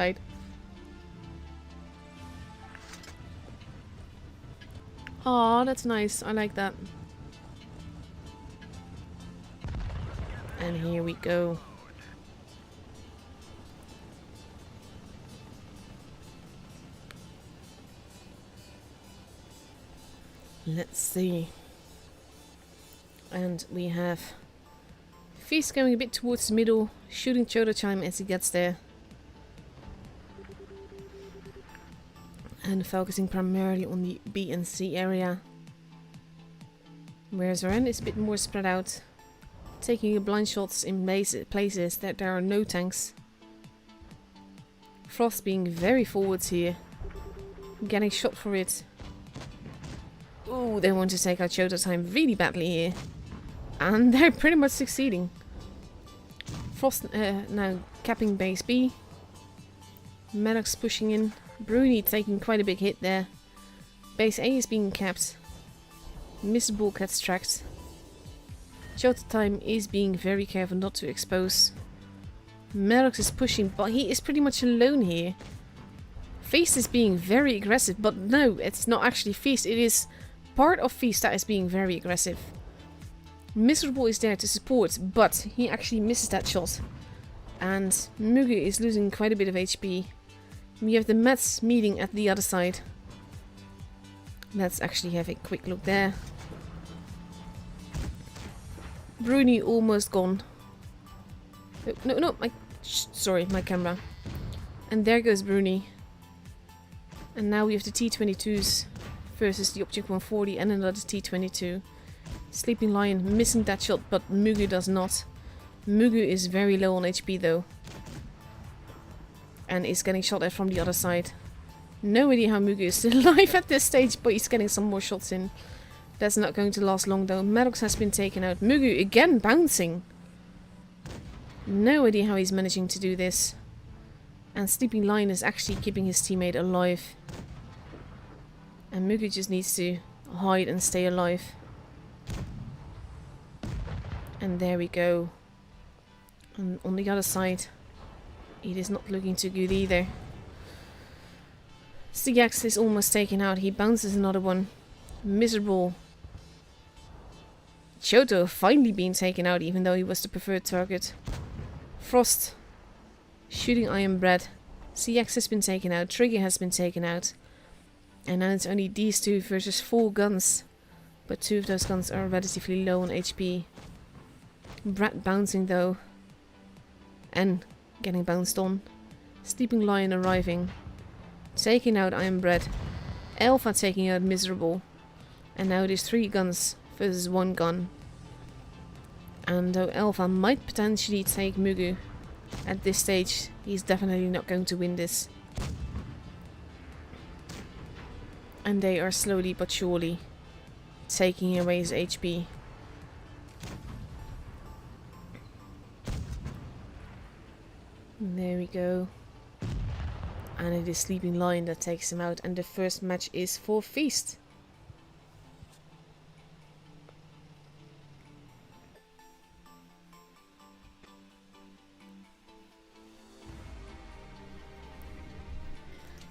Right. Oh, that's nice. I like that. And here we go. Let's see. And we have Feast going a bit towards the middle, shooting Chodo Chime as he gets there. And focusing primarily on the B and C area. Whereas Ren is a bit more spread out, taking blind shots in places that there are no tanks. Frost being very forwards here, getting shot for it. Ooh, they want to take out Chodo Time really badly here. And they're pretty much succeeding. Frost now capping base B. Maddox pushing in. Bruni taking quite a big hit there. Base A is being capped. Miserable gets tracked. Chodo Time is being very careful not to expose. Maddox is pushing, but he is pretty much alone here. Feast is being very aggressive, but no, it's not actually Feast. It is part of Feast that is being very aggressive. Miserable is there to support, but he actually misses that shot. And Mugu is losing quite a bit of HP. We have the Mets meeting at the other side. Let's actually have a quick look there. Bruni almost gone. Oh, no, sorry, my camera. And there goes Bruni. And now we have the T-22s versus the Object 140 and another T-22. Sleeping Lion missing that shot, but Mugu does not. Mugu is very low on HP though. And is getting shot at from the other side. No idea how Mugu is still alive at this stage, but he's getting some more shots in. That's not going to last long though. Maddox has been taken out. Mugu again bouncing. No idea how he's managing to do this. And Sleeping Lion is actually keeping his teammate alive. And Mugu just needs to hide and stay alive. And there we go. And on the other side, it is not looking too good either. Stigax is almost taken out. He bounces another one. Miserable. Chodo finally being taken out, even though he was the preferred target. Frost shooting Iron Bread. CX has been taken out. Trigger has been taken out. And now it's only these two versus 4 guns. But 2 of those guns are relatively low on HP. Brad bouncing though. And getting bounced on. Sleeping Lion arriving. Taking out Iron Bread. Alpha taking out Miserable. And now it is 3 guns versus 1 gun. And though Alpha might potentially take Mugu, at this stage he's definitely not going to win this. And they are slowly but surely taking away his HP. There we go. And it is Sleeping Lion that takes him out, and the first match is for Feast.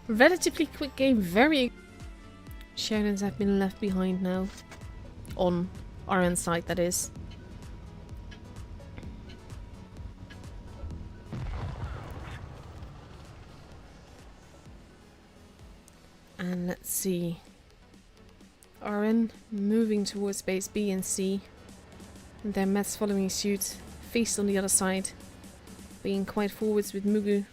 Relatively quick game, very... Sharons have been left behind now. On our end side, that is. And let's see. RN moving towards base B and C. And then Mets following suit. Feast on the other side. Being quite forwards with Mugu,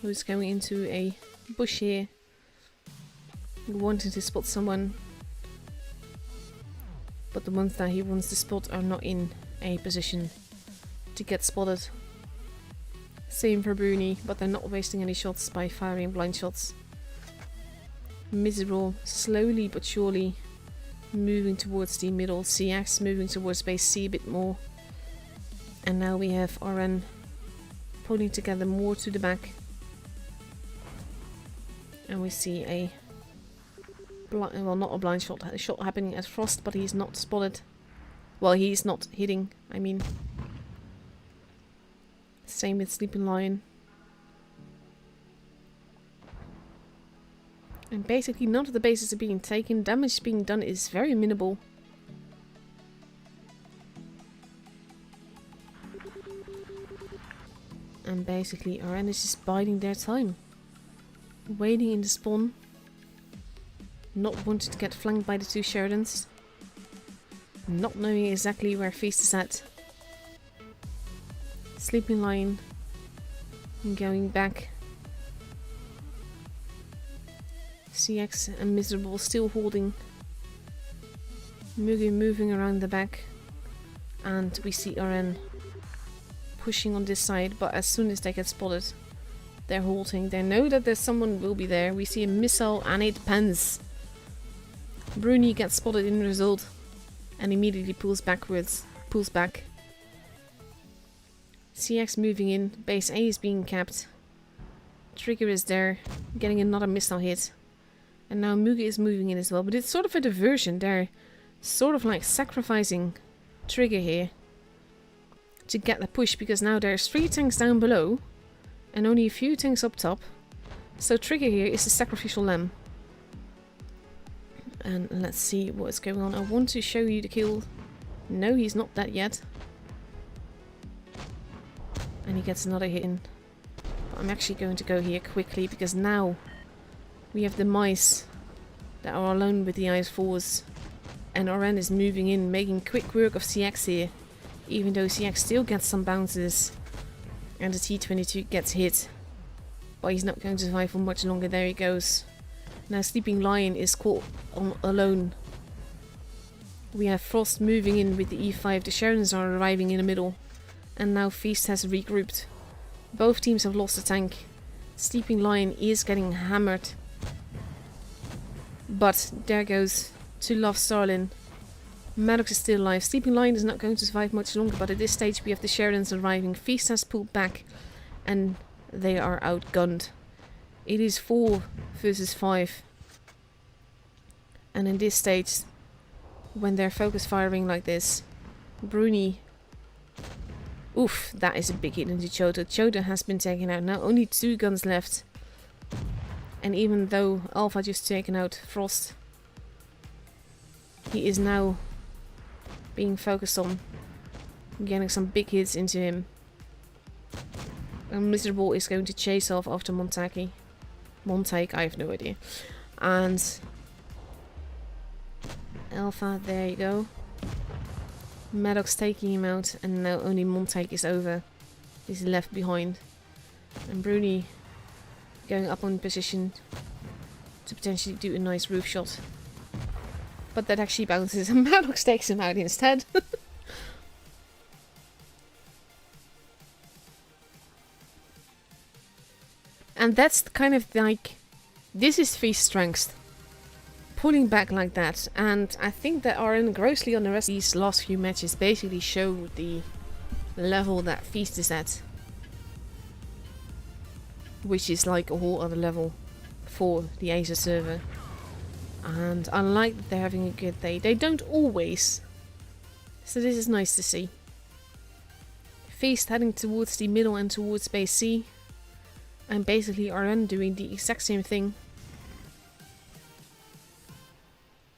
who's going into a bush here. Wanting to spot someone. But the ones that he wants to spot are not in a position to get spotted. Same for Bruni, but they're not wasting any shots by firing blind shots. Miserable, slowly but surely moving towards the middle. CX moving towards base C a bit more. And now we have RN pulling together more to the back. And we see a well, not a blind shot, a shot happening at Frost, but he's not spotted. Well, he's not hitting, I mean. Same with Sleeping Lion. And basically none of the bases are being taken. Damage being done is very minimal. And basically RN is just biding their time. Waiting in the spawn. Not wanting to get flanked by the two Sheridans. Not knowing exactly where Feast is at. Sleeping Lion. Going back. CX and Miserable still holding. Mugi moving around the back. And we see RN pushing on this side, but as soon as they get spotted, they're halting. They know that there's someone will be there. We see a missile and it pans. Bruni gets spotted in the result and immediately pulls backwards. Pulls back. CX moving in. Base A is being capped. Trigger is there, getting another missile hit. And now Mugi is moving in as well, but it's sort of a diversion. They're sort of like sacrificing Trigger here to get the push, because now there's 3 tanks down below and only a few tanks up top. So Trigger here is the sacrificial lamb. And let's see what's going on. I want to show you the kill. No, he's not dead yet. And he gets another hit in. But I'm actually going to go here quickly, because now we have the mice that are alone with the IS-4s. And RN is moving in, making quick work of CX here. Even though CX still gets some bounces. And the T-22 gets hit. But he's not going to survive for much longer. There he goes. Now Sleeping Lion is caught alone. We have Frost moving in with the E5. The Sheridans are arriving in the middle. And now Feast has regrouped. Both teams have lost a tank. Sleeping Lion is getting hammered. But there goes to Love Starlin. Maddox is still alive. Sleeping Lion is not going to survive much longer, but at this stage we have the Sheridans arriving. Feast has pulled back and they are outgunned. It is 4 versus 5. And in this stage, when they're focus firing like this, Bruni... Oof, that is a big hit into Choto. Choto has been taken out. Now only 2 guns left. And even though Alpha just taken out Frost, he is now being focused on getting some big hits into him. And Miserable is going to chase off after Montake. I have no idea. And Alpha, there you go. Maddox taking him out, and now only Montake is over. He's left behind. And Bruni going up on position to potentially do a nice roof shot. But that actually bounces and Maddox takes him out instead. And that's kind of like, this is Feast's strength. Pulling back like that. And I think that RN grossly on the rest of these last few matches basically show the level that Feast is at. Which is like a whole other level for the Asia server. And I like that they're having a good day. They don't always. So this is nice to see. Feast heading towards the middle and towards base C. And basically RN doing the exact same thing.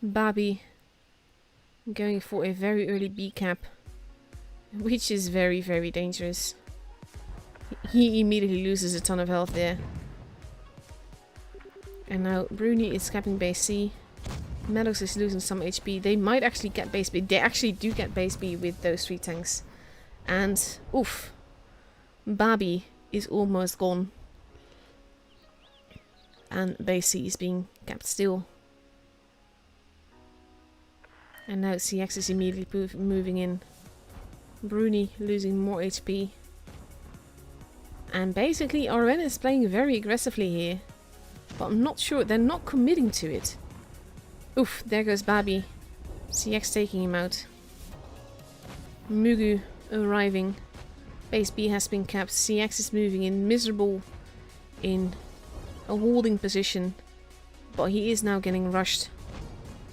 Babi going for a very early B cap. Which is very, very dangerous. He immediately loses a ton of health there. And now Bruni is capping base C. Maddox is losing some HP. They might actually get base B. They actually do get base B with those 3 tanks. And, oof. Babi is almost gone. And base C is being capped still. And now CX is immediately moving in. Bruni losing more HP. And basically RN is playing very aggressively here. But I'm not sure, they're not committing to it. Oof, there goes Babi. CX taking him out. Mugu arriving. Base B has been capped. CX is moving in. Miserable in a holding position. But he is now getting rushed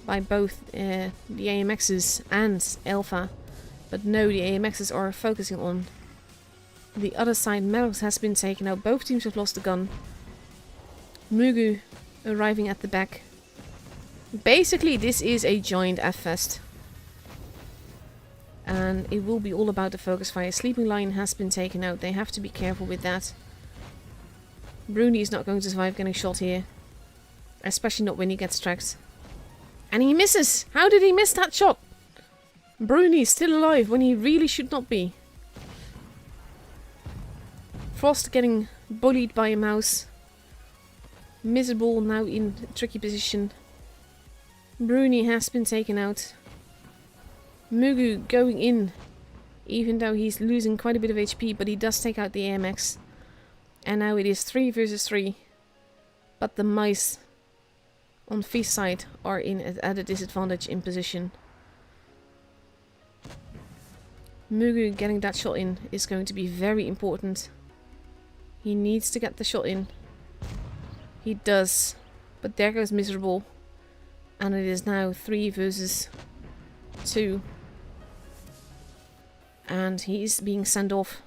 by both the AMXs and Alpha. But no, the AMXs are focusing on the other side. Maddox has been taken out. Both teams have lost the gun. Mugu arriving at the back. Basically, this is a giant F-Fest. And it will be all about the focus fire. Sleeping Lion has been taken out. They have to be careful with that. Bruni is not going to survive getting shot here. Especially not when he gets tracked. And he misses! How did he miss that shot? Bruni is still alive when he really should not be. Frost getting bullied by a mouse. Miserable now in a tricky position. Bruni has been taken out. Mugu going in. Even though he's losing quite a bit of HP, but he does take out the AMX. And now it is 3 versus 3. But the mice on Feast side are at a disadvantage in position. Mugu getting that shot in is going to be very important. He needs to get the shot in. He does. But there goes Miserable. And it is now 3 versus 2. And he is being sent off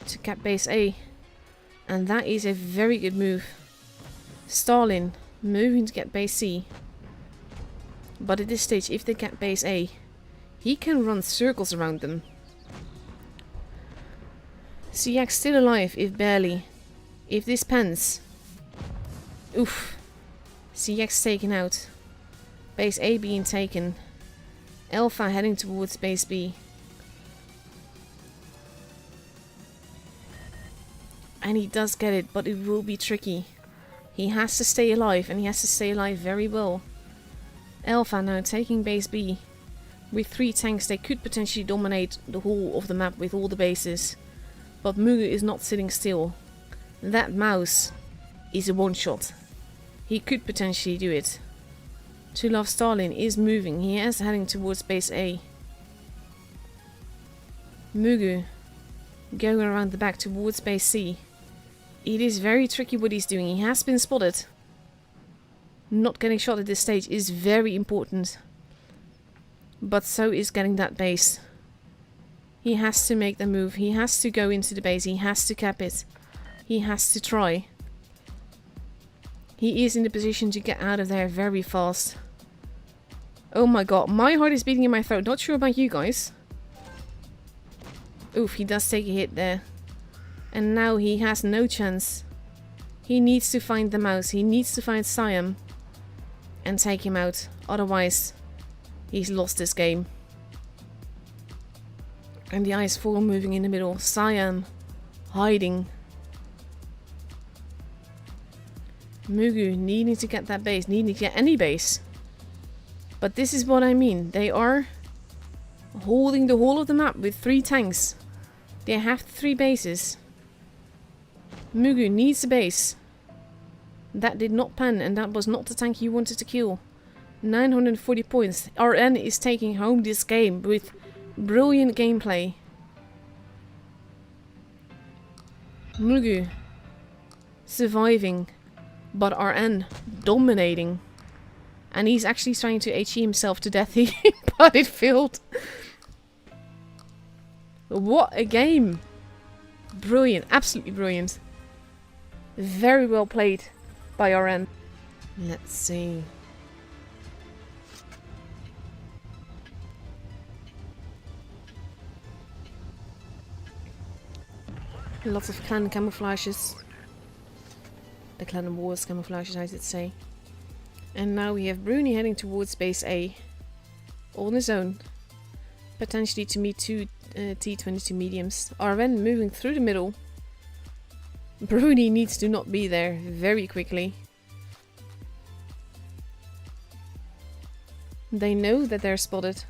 to cap base A. And that is a very good move. Stalin moving to get base C. But at this stage, if they get base A, he can run circles around them. CX still alive, if barely. If this pans. Oof. CX taken out. Base A being taken. Alpha heading towards base B. And he does get it, but it will be tricky. He has to stay alive, and he has to stay alive very well. Alpha now taking base B. With 3 tanks, they could potentially dominate the whole of the map with all the bases. But Mugu is not sitting still. That mouse is a one-shot. He could potentially do it. To Love Stalin is moving. He is heading towards base A. Mugu going around the back towards base C. It is very tricky what he's doing. He has been spotted. Not getting shot at this stage is very important. But so is getting that base. He has to make the move. He has to go into the base. He has to cap it. He has to try. He is in the position to get out of there very fast. Oh my god, my heart is beating in my throat. Not sure about you guys. Oof, he does take a hit there. And now he has no chance. He needs to find the mouse. He needs to find Siam. And take him out. Otherwise, he's lost this game. And the Ice 4 moving in the middle. Siam hiding. Mugu needing to get that base. Needing to get any base. But this is what I mean. They are holding the whole of the map with 3 tanks. They have 3 bases. Mugu needs a base. That did not pan, and that was not the tank you wanted to kill. 940 points. RN is taking home this game with brilliant gameplay. Mugu surviving, but RN dominating. And he's actually trying to HE himself to death here, but it failed. What a game! Brilliant, absolutely brilliant. Very well played by RN. Let's see. Lots of clan camouflages. The clan wars camouflages, I should say. And now we have Bruni heading towards base A. On his own. Potentially to meet 2 T-22 mediums. RN moving through the middle. Bruni needs to not be there very quickly. They know that they're spotted.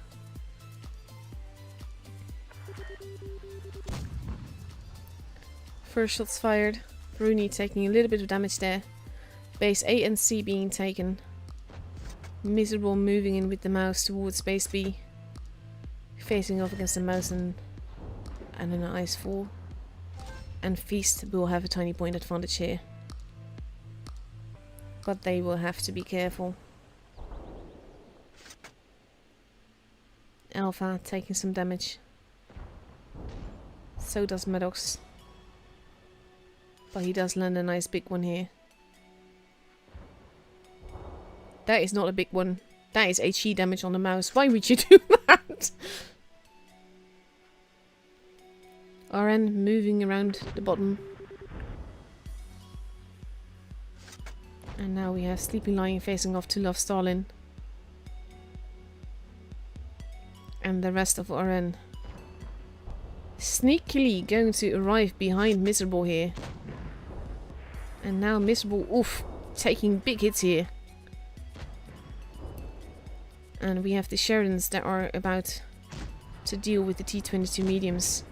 First shots fired. Bruni taking a little bit of damage there. Base A and C being taken. Miserable moving in with the mouse towards base B. Facing off against the mouse and an Ice 4. And Feast will have a tiny point advantage here. But they will have to be careful. Alpha taking some damage. So does Maddox. But he does land a nice big one here. That is not a big one. That is HE damage on the mouse. Why would you do that? RN moving around the bottom. And now we have Sleeping Lion facing off to Love Stalin. And the rest of RN sneakily going to arrive behind Miserable here. And now Miserable, oof, taking big hits here. And we have the Sheridans that are about to deal with the T-22 mediums.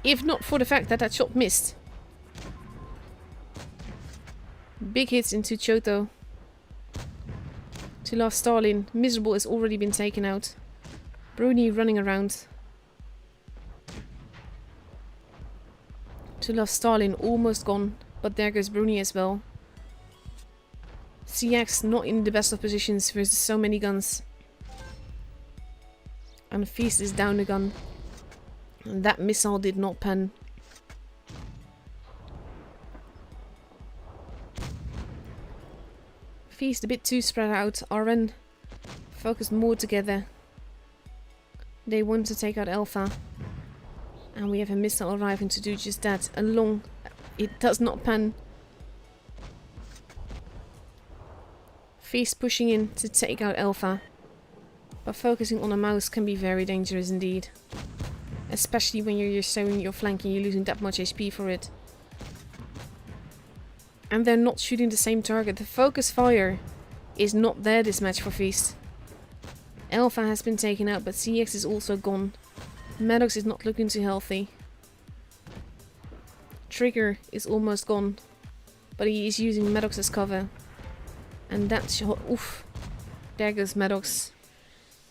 If not for the fact that that shot missed. Big hits into Choto. To Love Stalin. Miserable has already been taken out. Bruni running around. To Love Stalin almost gone. But there goes Bruni as well. CX not in the best of positions versus so many guns. And Feast is down a gun. And that missile did not pen. Feast a bit too spread out. RN focus more together. They want to take out Alpha. And we have a missile arriving to do just that. Along. It does not pen. Feast pushing in to take out Alpha. But focusing on a mouse can be very dangerous indeed. Especially when you're showing your flank and you're losing that much HP for it. And they're not shooting the same target. The focus fire is not there this match for Feast. Alpha has been taken out, but CX is also gone. Maddox is not looking too healthy. Trigger is almost gone. But he is using Maddox as cover. And that shot, oof. There goes Maddox.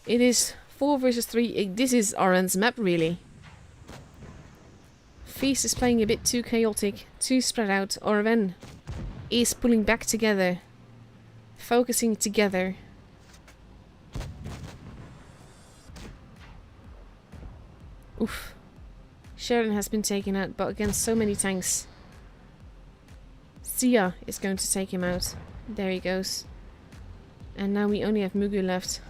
It is 4 versus 3. This is RN's map, really. Feast is playing a bit too chaotic, too spread out. RN is pulling back together. Focusing together. Oof. Sheridan has been taken out, but against so many tanks. Sia is going to take him out. There he goes. And now we only have Mugu left.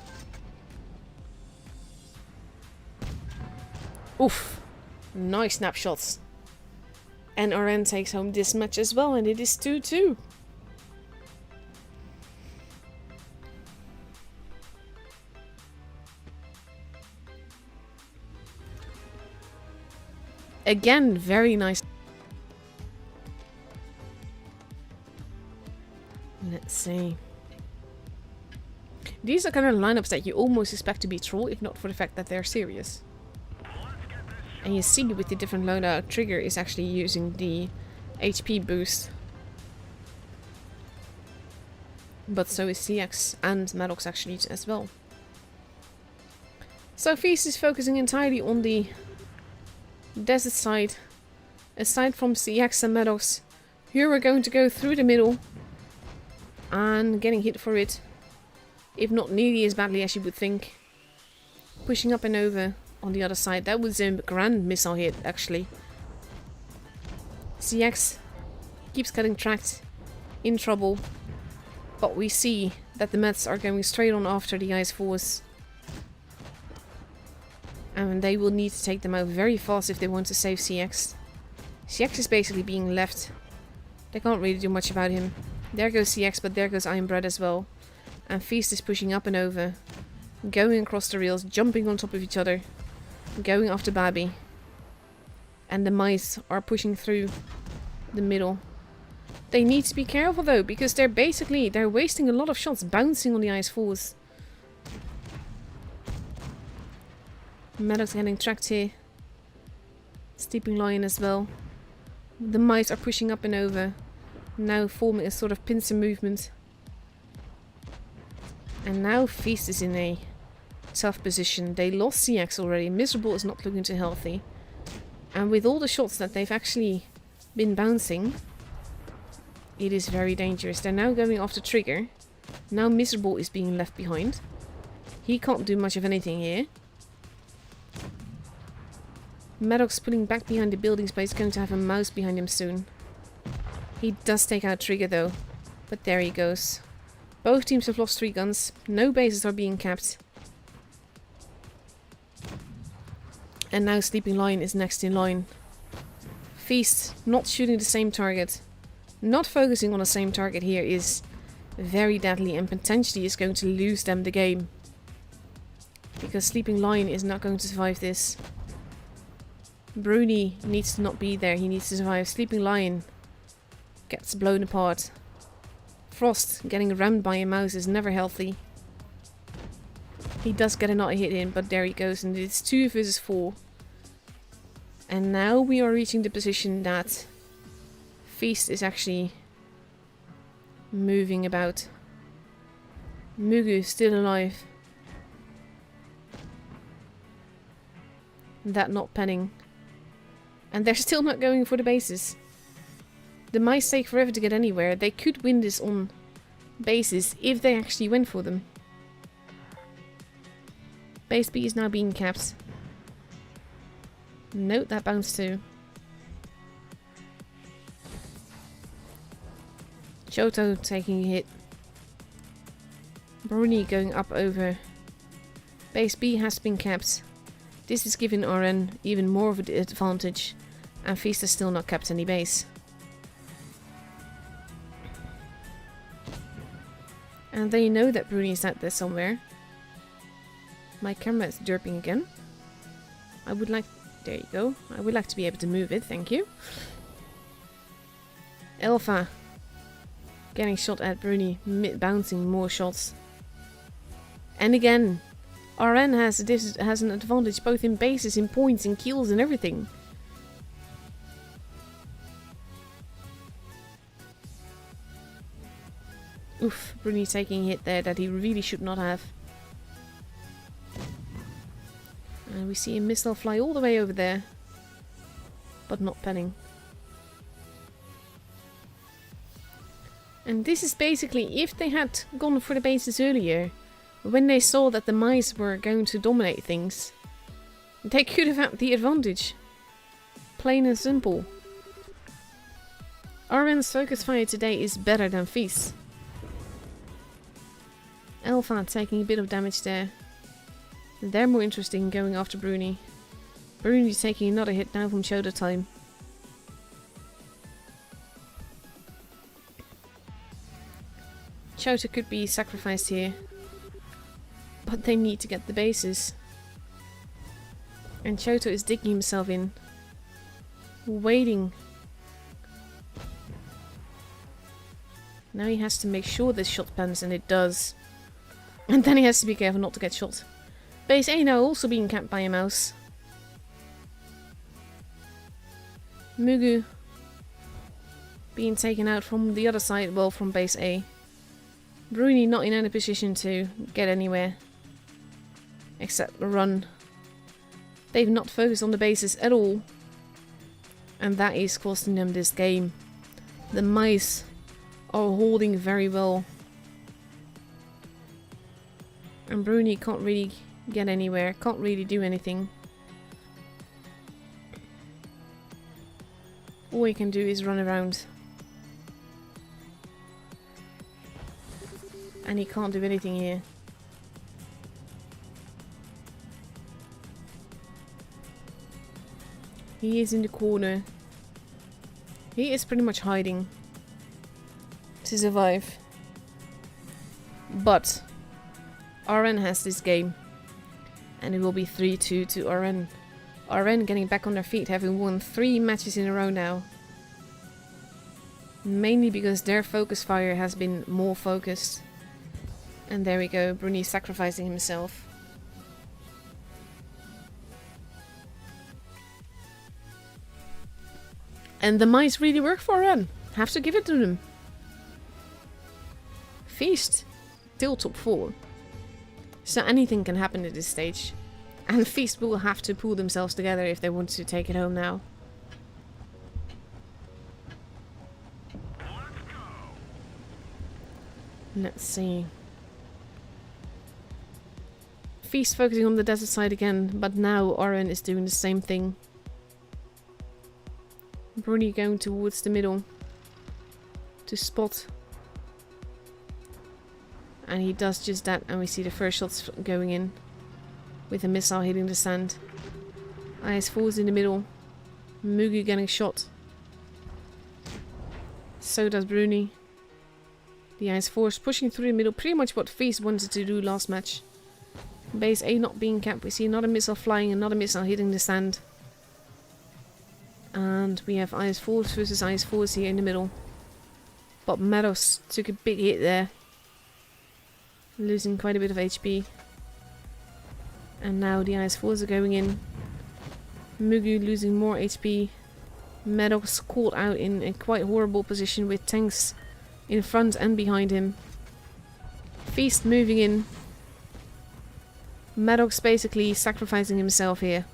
Oof. Nice snapshots. And RN takes home this match as well, and it is 2-2. Again, very nice. Let's see. These are kind of lineups that you almost expect to be troll, if not for the fact that they're serious. And you see with the different loadout, Trigger is actually using the HP boost. But so is CX and Maddox actually as well. So Feast is focusing entirely on the desert side. Aside from CX and Maddox, here we're going to go through the middle. And getting hit for it. If not nearly as badly as you would think. Pushing up and over. On the other side, that was a grand missile hit, actually. CX keeps getting tracked, in trouble, but we see that the Mets are going straight on after the Ice Force. And they will need to take them out very fast if they want to save CX. CX is basically being left. They can't really do much about him. There goes CX, but there goes Ironbread as well. And Feast is pushing up and over. Going across the rails, jumping on top of each other. Going after Babby. And the mice are pushing through the middle. They need to be careful though, because they're wasting a lot of shots bouncing on the Ice Force. Maddox getting tracked here. Sleeping Lion as well. The mice are pushing up and over. Now forming a sort of pincer movement. And now Feast is in a tough position. They lost CX already. Miserable is not looking too healthy. And with all the shots that they've actually been bouncing, it is very dangerous. They're now going after Trigger. Now Miserable is being left behind. He can't do much of anything here. Maddox pulling back behind the buildings, but he's going to have a mouse behind him soon. He does take out Trigger though. But there he goes. Both teams have lost 3 guns. No bases are being capped. And now Sleeping Lion is next in line. Feast not shooting the same target. Not focusing on the same target here is very deadly and potentially is going to lose them the game. Because Sleeping Lion is not going to survive this. Bruni needs to not be there. He needs to survive. Sleeping Lion gets blown apart. Frost getting rammed by a mouse is never healthy. He does get another hit in, but there he goes. And it's 2 versus 4. And now we are reaching the position that Feast is actually moving about. Mugu still alive. That not penning. And they're still not going for the bases. The mice take forever to get anywhere. They could win this on bases if they actually went for them. Base B is now being capped. Note that bounced too. Shoto taking a hit. Bruni going up over. Base B has been capped. This is giving RN even more of an advantage. And Feast has still not capped any base. And they know that Bruni is out there somewhere. My camera is derping again. I would like... There you go. I would like to be able to move it, thank you. Alpha getting shot at Bruni, bouncing more shots. And again, RN has an advantage both in bases, in points, in kills and everything. Oof, Bruni taking a hit there that he really should not have. And we see a missile fly all the way over there. But not penning. And this is basically, if they had gone for the bases earlier, when they saw that the mice were going to dominate things, they could have had the advantage. Plain and simple. RN's focus fire today is better than Feast. Alpha taking a bit of damage there. They're more interested in going after Bruni. Bruni's taking another hit now from shoulder time. Chota could be sacrificed here. But they need to get the bases. And Chota is digging himself in. Waiting. Now he has to make sure this shot pans, and it does. And then he has to be careful not to get shot. Base A now also being capped by a mouse. Mugu being taken out from the other side, well, from base A. Bruni not in any position to get anywhere. Except run. They've not focused on the bases at all. And that is costing them this game. The mice are holding very well. And Bruni can't really get anywhere, can't really do anything. All he can do is run around. And he can't do anything here. He is in the corner. He is pretty much hiding to survive. But RN has this game. And it will be 3-2 to RN. RN getting back on their feet, having won 3 matches in a row now. Mainly because their focus fire has been more focused. And there we go, Bruni sacrificing himself. And the mice really work for RN. Have to give it to them. Feast, still top 4. So anything can happen at this stage. And Feast will have to pull themselves together if they want to take it home now. Let's see. Feast focusing on the desert side again, but now RN is doing the same thing. Bruni going towards the middle to spot And he does just that, and we see the first shots going in. With a missile hitting the sand. IS-4's in the middle. Mugu getting shot. So does Bruni. The IS-4 is pushing through the middle, pretty much what Feast wanted to do last match. Base A not being capped. We see another missile flying, another missile hitting the sand. And we have IS-4s versus IS-4s here in the middle. But Meadows took a big hit there. Losing quite a bit of HP. And now the IS-4s are going in. Mugu losing more HP. Meadows caught out in a quite horrible position with tanks in front and behind him. Feast moving in. Maddox basically sacrificing himself here.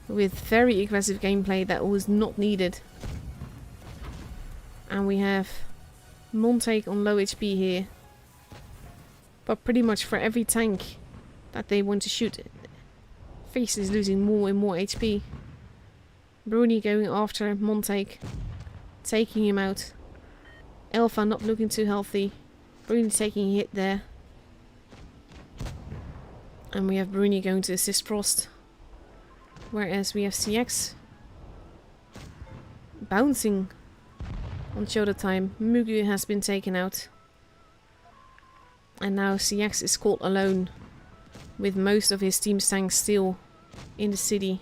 With very aggressive gameplay that was not needed. And we have Montake on low HP here. But pretty much for every tank that they want to shoot, Feast is losing more and more HP. Bruni going after Montake. Taking him out. Alpha not looking too healthy. Bruni taking a hit there. And we have Bruni going to assist Frost. Whereas we have CX bouncing on Choda time. Mugu has been taken out. And now CX is caught alone. With most of his team's tanks still in the city.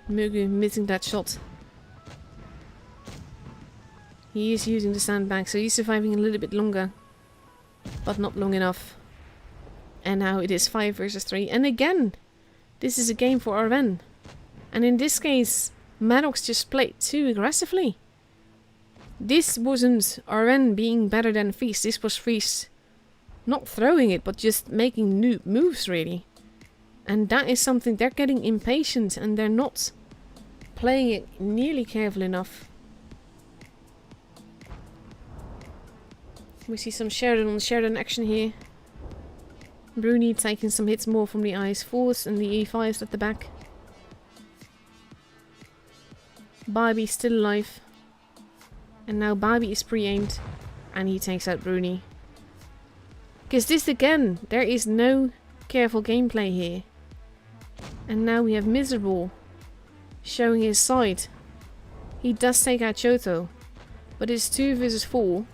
Mugu missing that shot. He is using the sandbag, so he's surviving a little bit longer. But not long enough. And now it is 5 versus 3. And again, this is a game for RN. And in this case, Maddox just played too aggressively. This wasn't RN being better than Feast. This was Feast not throwing it, but just making new moves, really. And that is something, they're getting impatient and they're not playing it nearly careful enough. We see some Sheridan on Sheridan action here. Bruni taking some hits more from the IS-4s and the E5s at the back. Barbie still alive. And now Barbie is pre-aimed. And he takes out Bruni. Because this again, there is no careful gameplay here. And now we have Miserable showing his side. He does take out Choto. But it's 2 versus 4.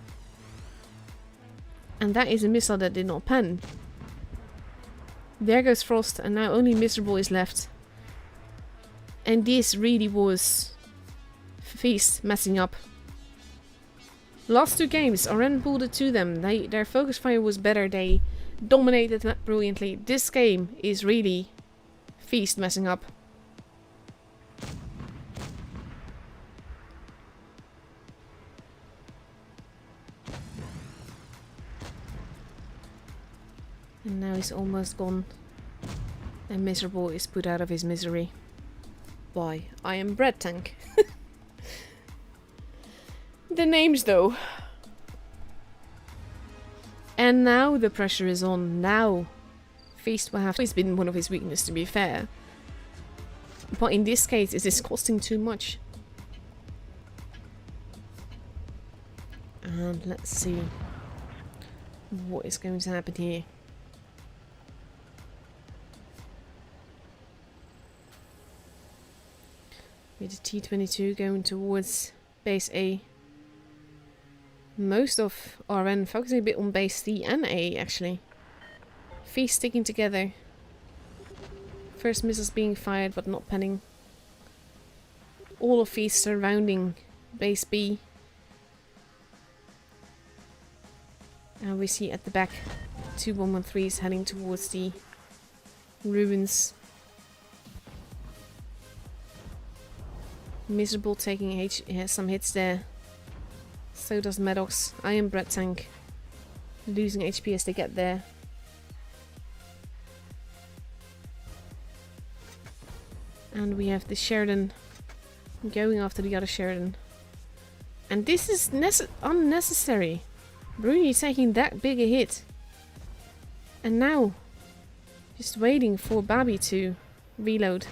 And that is a missile that did not pen. There goes Frost, and now only Miserable is left. And this really was Feast messing up. Last 2 games, RN pulled it to them. Their focus fire was better. They dominated that brilliantly. This game is really Feast messing up. And now he's almost gone. And Miserable is put out of his misery. By I Am Bread Tank. The names though. And now the pressure is on. Now Feast will have always been one of his weaknesses, to be fair. But in this case it is costing too much. And let's see what is going to happen here. With the T-22 going towards base A. Most of RN focusing a bit on base C and A, actually. Feast sticking together. First missiles being fired, but not penning. All of Feast surrounding base B. And we see at the back 2 113s heading towards the ruins. Miserable taking some hits there. So does Maddox. I Am Bread Tank losing HP as they get there. And we have the Sheridan going after the other Sheridan. And this is unnecessary. Bruni taking that big a hit. And now just waiting for Babi to reload.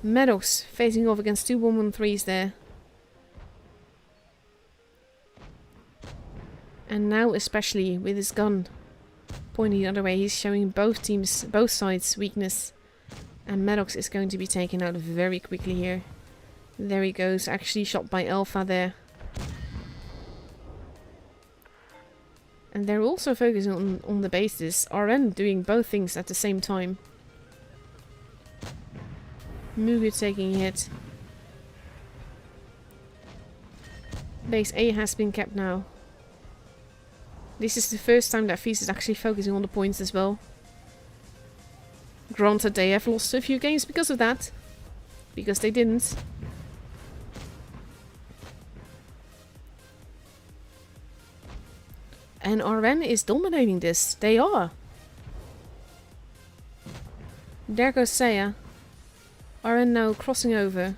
Maddox facing off against 2 113s there. And now especially with his gun pointing the other way, he's showing both sides weakness. And Maddox is going to be taken out very quickly here. There he goes, actually shot by Alpha there. And they're also focusing on the bases. RN doing both things at the same time. Mugu taking a hit. Base A has been kept now. This is the first time that Feast is actually focusing on the points as well. Granted, they have lost a few games because of that. Because they didn't. And RN is dominating this. They are. There goes Saya. RN now crossing over.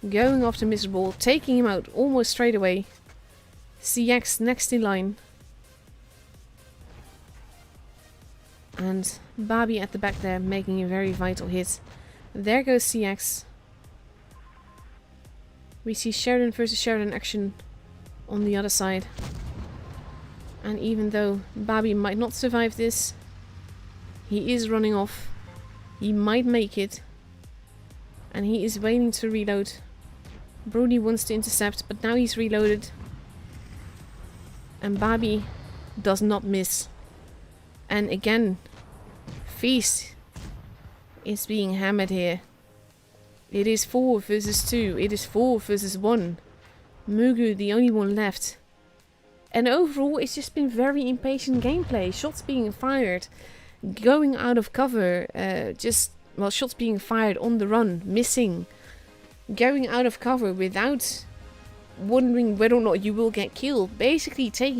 Going after Miserable. Taking him out almost straight away. CX next in line. And Bobby at the back there making a very vital hit. There goes CX. We see Sheridan versus Sheridan action on the other side. And even though Bobby might not survive this, he is running off. He might make it. And he is waiting to reload. Brody wants to intercept, but now he's reloaded. And Bobby does not miss. And again, Feast is being hammered here. It is 4 versus 2. It is 4 versus 1. Mugu the only one left. And overall, it's just been very impatient gameplay. Shots being fired, going out of cover, shots being fired on the run, missing, going out of cover without wondering whether or not you will get killed. Basically taking